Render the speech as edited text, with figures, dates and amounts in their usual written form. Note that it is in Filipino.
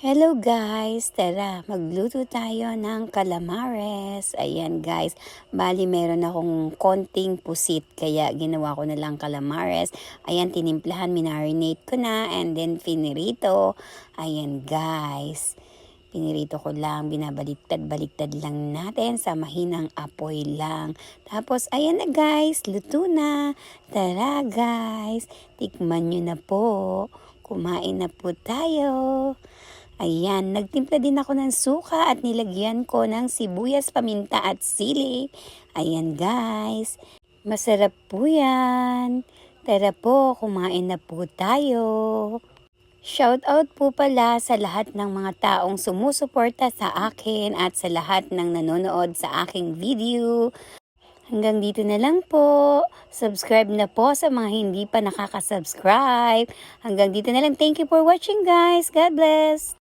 Hello guys! Tara, magluto tayo ng calamares. Ayan guys, bali meron akong konting pusit kaya ginawa ko na lang calamares. Ayan, tinimplahan, minarinate ko na and then finirito. Ayan guys, pinirito ko lang, binabaliktad-baliktad lang natin sa mahinang apoy lang. Tapos ayan na guys, luto na. Tara guys, tikman nyo na po. Kumain na po tayo. Ayan, nagtimpla din ako ng suka at nilagyan ko ng sibuyas, paminta at sili. Ayan guys, masarap po yan. Tara po, kumain na po tayo. Shout out po pala sa lahat ng mga taong sumusuporta sa akin at sa lahat ng nanonood sa aking video. Hanggang dito na lang po. Subscribe na po sa mga hindi pa nakaka-subscribe. Hanggang dito na lang. Thank you for watching guys. God bless.